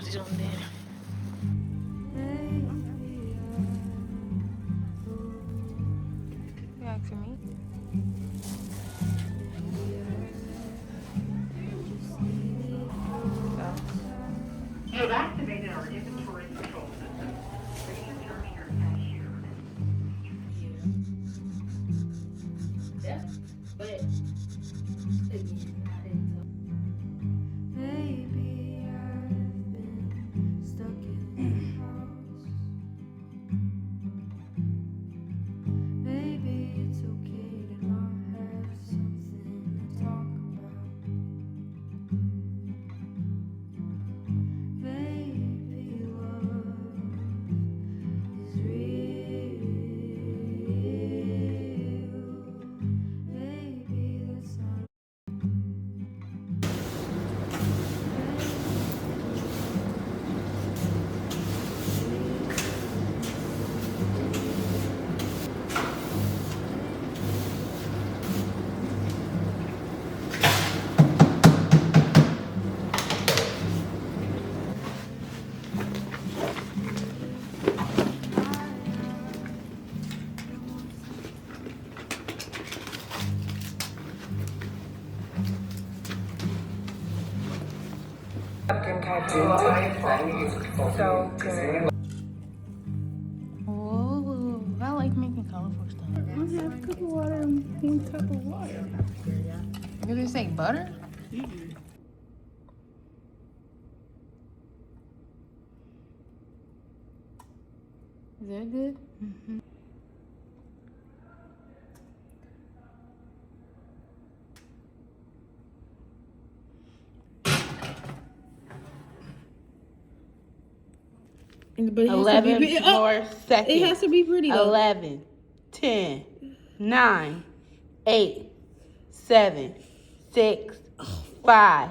footage on there. You asking me? You have activated our inventory control system. Please return to your cashier. Yeah, but again, I didn't tell. Maybe I've been stuck in the house. Maybe it's okay to not have something to talk about. Maybe love is real. Maybe that's not. Whoa, I like making colorful stuff. We have a cup of water and one cup of water. Did it say butter? Is that good? But it has 11 to be, more seconds. it has to be pretty though. 11, 10, 9, 8, 7, 6, 5,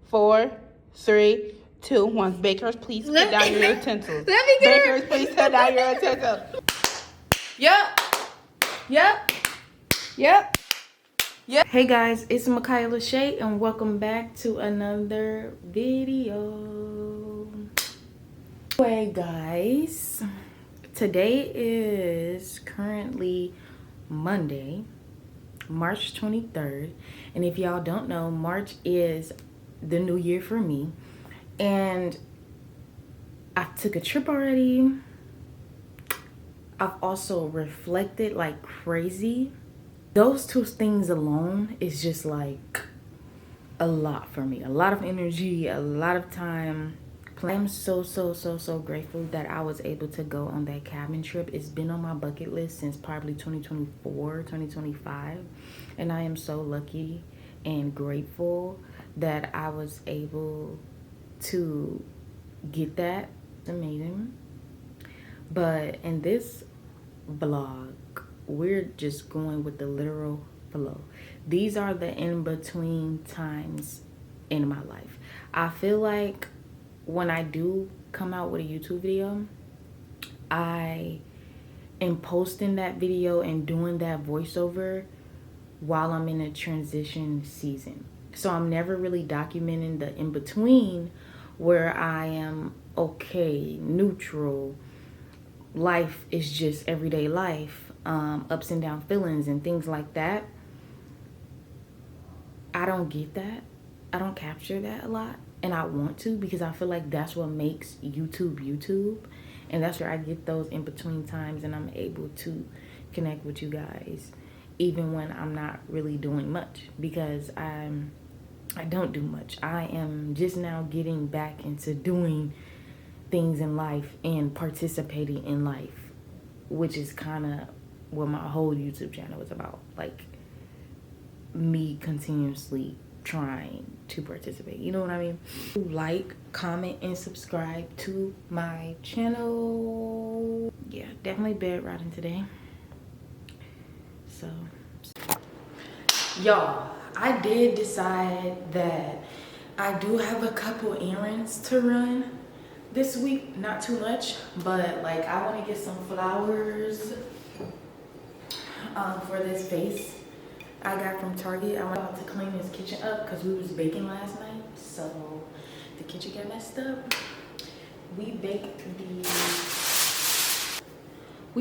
4, 3, 2, 1. Bakers, please put down your utensils. Let me get Bakers, please put down your utensils. Yep. Hey guys, it's Micaiah Shay and welcome back to another video. Anyway guys, today is currently Monday, March 23rd. And if y'all don't know, March is the new year for me. And I took a trip already. I've also reflected like crazy. Those two things alone is just like a lot for me. A lot of energy, a lot of time. I'm so grateful that I was able to go on that cabin trip. It's been on my bucket list since probably 2024, 2025. And I am so lucky and grateful that I was able to get that. It's amazing. But in this vlog, we're just going with the literal flow. These are the in-between times in my life. I feel like when I do come out with a YouTube video, I am posting that video and doing that voiceover while I'm in a transition season. So I'm never really documenting the in-between where I am okay, neutral. Life is just everyday life, ups and down feelings and things like that. I don't get that. I don't capture that a lot. And I want to, because I feel like that's what makes YouTube. And that's where I get those in between times and I'm able to connect with you guys. Even when I'm not really doing much, because I don't do much. I am just now getting back into doing things in life and participating in life, which is kind of what my whole YouTube channel is about. Like me continuously trying to participate, you know what I mean? Like, comment, and subscribe to my channel. Yeah, definitely bed riding today. So y'all, I did decide that I do have a couple errands to run this week. Not too much, but like I want to get some flowers for this vase I got from Target. I'm about to clean this kitchen up because we was baking last night, so the kitchen got messed up. we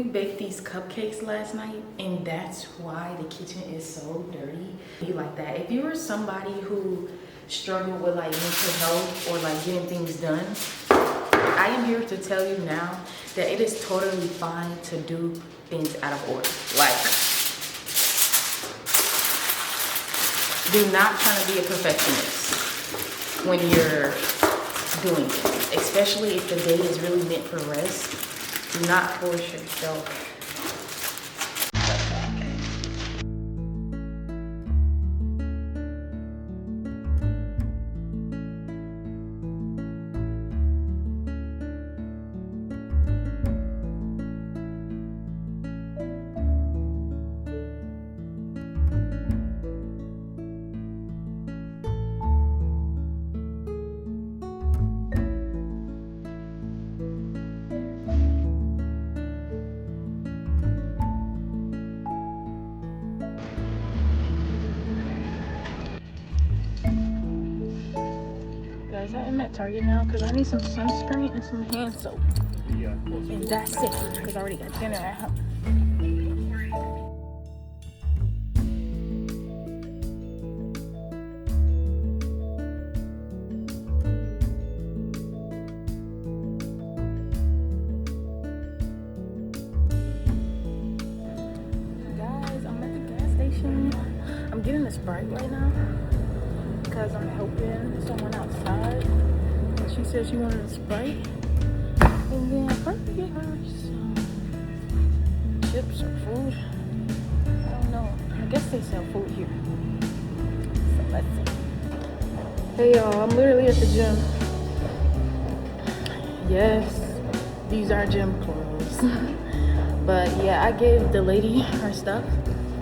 baked these cupcakes last night, and that's why the kitchen is so dirty. Be like that. If you were somebody who struggled with like mental health or like getting things done, I am here to tell you now that it is totally fine to do things out of order. Like, do not try to be a perfectionist when you're doing it, especially if the day is really meant for rest. Do not force yourself. Guys, I am at Target now because I need some sunscreen and some hand soap. And that's it, because I already got dinner at home. Guys, I'm at the gas station. I'm getting a Sprite right now because I'm helping someone outside, and she said she wanted a Sprite, and then I'm probably get her some chips or food. I don't know. I guess they sell food here. So let's see. Hey y'all, I'm literally at the gym. Yes, these are gym clothes. But yeah, I gave the lady her stuff,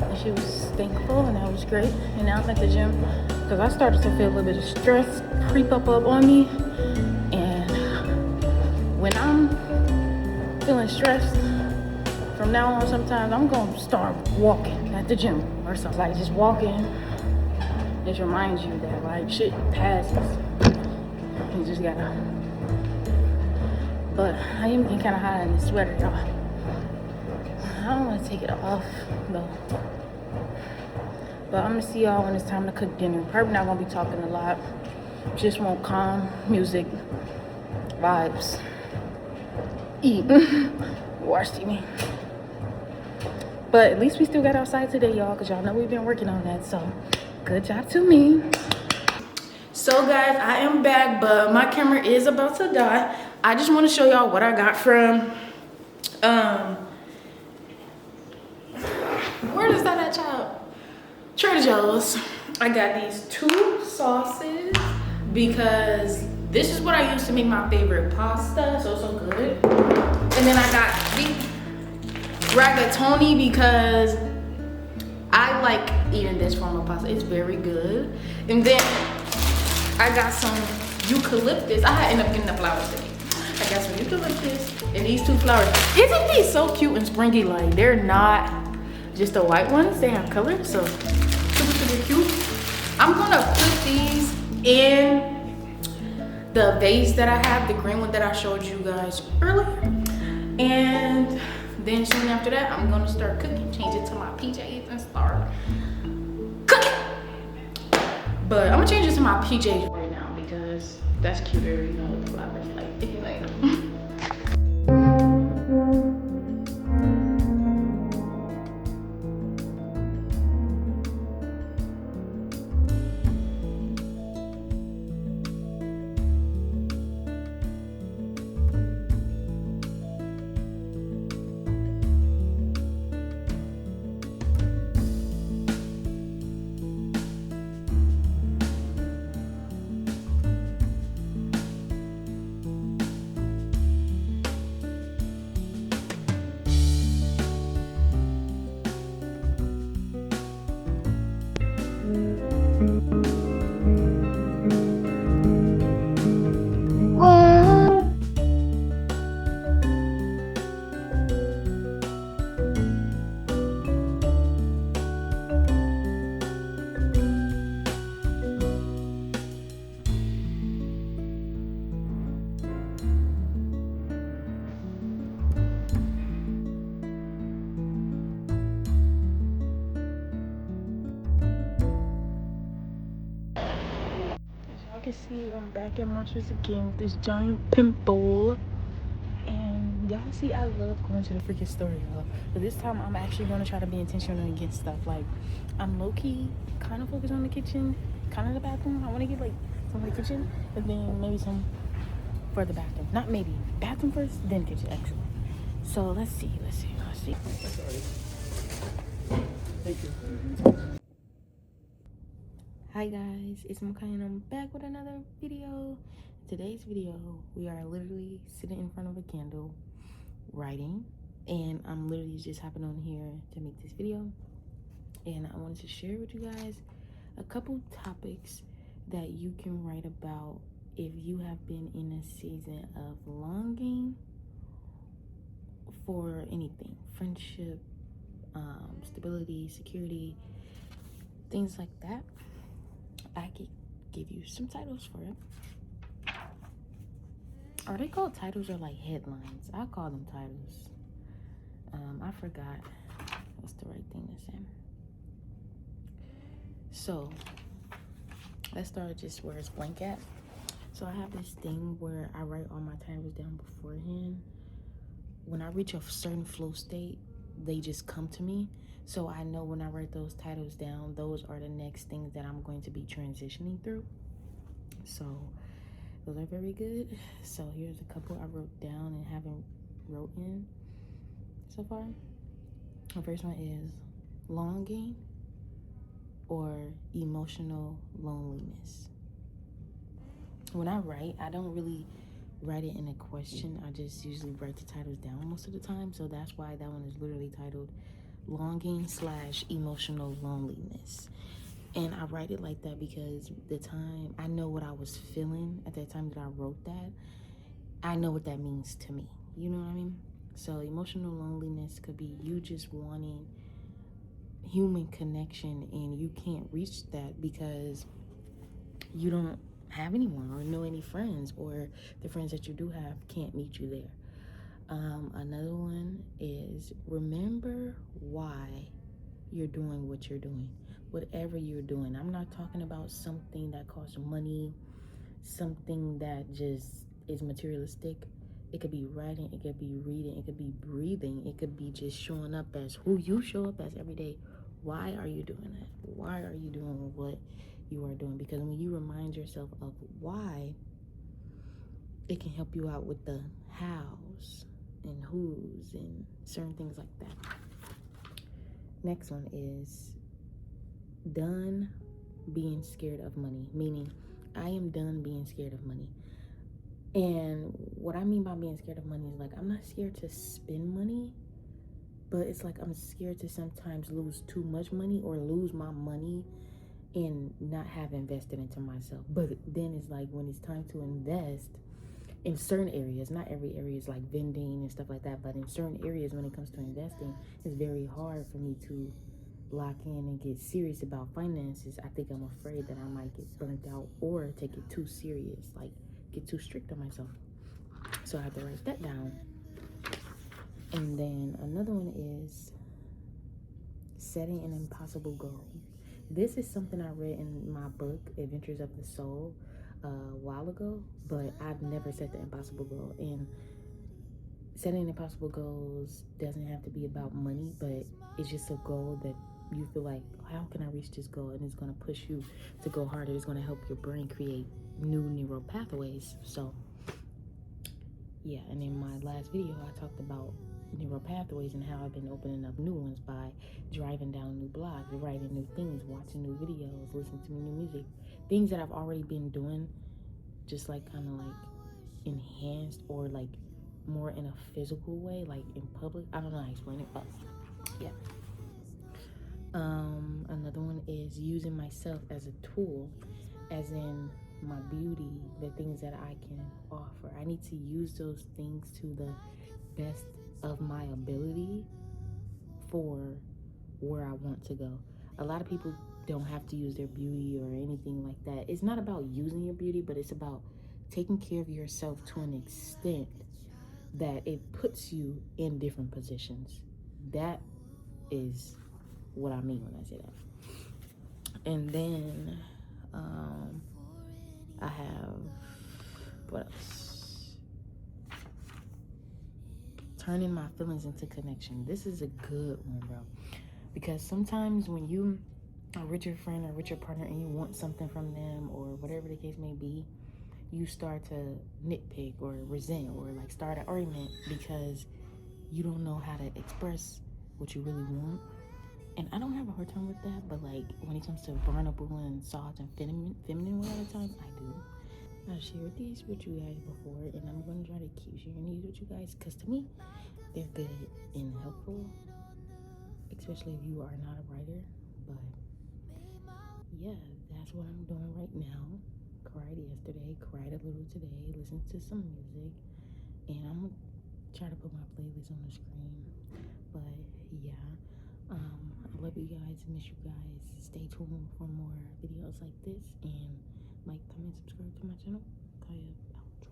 and she was thankful, and that was great. And now I'm at the gym because I started to feel a little bit of stress creep up on me, and when I'm feeling stressed from now on, sometimes I'm gonna start walking at the gym or something. Like, just walking just reminds you that like shit passes. You just gotta. But I am getting kind of hot in this sweater, y'all. I don't want to take it off though. But I'm gonna see y'all when it's time to cook dinner. Probably not gonna be talking a lot. Just want calm music, vibes, eat, watch TV. But at least we still got outside today, y'all, because y'all know we've been working on that. So good job to me. So guys, I am back, but my camera is about to die. I just want to show y'all what I got from where is that at, child? Trader Joe's. I got these 2 sauces because this is what I use to make my favorite pasta. So good. And then I got the rigatoni because I like eating this form of pasta. It's very good. And then I got some eucalyptus. I ended up getting the flowers today. I got some eucalyptus and these 2 flowers. Isn't these so cute and springy? Like, they're not just the white ones. They have color, so super cute. I'm gonna put these in the vase that I have, the green one that I showed you guys earlier. And then soon after that, I'm gonna start cooking, change it to my PJs and start cooking. But I'm gonna change it to my PJs right now because that's cuter, you know, with the flowers. Like, if you like them. can see, I'm back at Monsters again with this giant pimple. And y'all see, I love going to the freaking store, y'all. But this time, I'm actually going to try to be intentional and get stuff. Like, I'm low-key kind of focused on the kitchen, kind of the bathroom. I want to get, like, some of the kitchen, and then maybe some for the bathroom. Not maybe. Bathroom first, then kitchen, actually. So, let's see. Thank you. Hi guys, it's Makai and I'm back with another video. Today's video, we are literally sitting in front of a candle writing, and I'm literally just hopping on here to make this video. And I wanted to share with you guys a couple topics that you can write about if you have been in a season of longing for anything, friendship, stability, security, things like that. I could give you some titles for it. Are they called titles or like headlines? I call them titles. I forgot what's the right thing to say. So let's start just where it's blank at. So I have this thing where I write all my titles down beforehand. When I reach a certain flow state, they just come to me. So I know when I write those titles down, those are the next things that I'm going to be transitioning through. So those are very good. So here's a couple I wrote down and haven't wrote in so far. The first one is longing or emotional loneliness. When I write, I don't really write it in a question. I just usually write the titles down most of the time. So that's why that one is literally titled longing / emotional loneliness. And I write it like that because the time I know what I was feeling at that time that I wrote that, I know what that means to me. You know what I mean? So emotional loneliness could be you just wanting human connection and you can't reach that because you don't have anyone or know any friends, or the friends that you do have can't meet you there. Another one is remember why you're doing what you're doing, whatever you're doing. I'm not talking about something that costs money, something that just is materialistic. It could be writing, it could be reading, it could be breathing, it could be just showing up as who you show up as every day. Why are you doing that? Why are you doing what you are doing? Because when you remind yourself of why, it can help you out with the hows and who's and certain things like that. Next one is done being scared of money, meaning I am done being scared of money. And what I mean by being scared of money is like I'm not scared to spend money, but it's like I'm scared to sometimes lose too much money or lose my money and not have invested into myself. But then it's like when it's time to invest in certain areas, not every area is like vending and stuff like that, but in certain areas when it comes to investing, it's very hard for me to lock in and get serious about finances. I think I'm afraid that I might get burnt out or take it too serious, like get too strict on myself. So I have to write that down. And then another one is setting an impossible goal. This is something I read in my book, Adventures of the Soul, a while ago, but I've never set the impossible goal. And setting impossible goals doesn't have to be about money, but it's just a goal that you feel like, how can I reach this goal? And it's going to push you to go harder. It's going to help your brain create new neural pathways. So yeah, and in my last video, I talked about neural pathways and how I've been opening up new ones by driving down new blogs, writing new things, watching new videos, listening to new music, things that I've already been doing, just like kind of like enhanced or like more in a physical way, like in public. I don't know how to explain it, but yeah. Another one is using myself as a tool, as in my beauty, the things that I can offer. I need to use those things to the best of my ability for where I want to go. A lot of people don't have to use their beauty or anything like that. It's not about using your beauty, but it's about taking care of yourself to an extent that it puts you in different positions. That is what I mean when I say that. And then I have, what else? Turning my feelings into connection. This is a good one, bro. Because sometimes when you are with your friend or with your partner and you want something from them or whatever the case may be, you start to nitpick or resent or like start an argument because you don't know how to express what you really want. And I don't have a hard time with that, but like when it comes to vulnerable and soft and feminine a lot of times, I do. I've shared these with you guys before, and I'm going to try to keep sharing these with you guys because to me, they're good and helpful, especially if you are not a writer. But yeah, that's what I'm doing right now. Cried yesterday, cried a little today, listened to some music, and I'm going to try to put my playlist on the screen. But yeah, I love you guys, miss you guys. Stay tuned for more videos like this, and like, comment, subscribe to my channel. Kaya outro.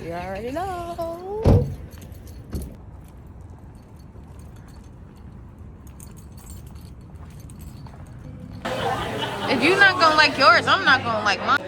You already know. If you're not gonna like yours, I'm not gonna like mine.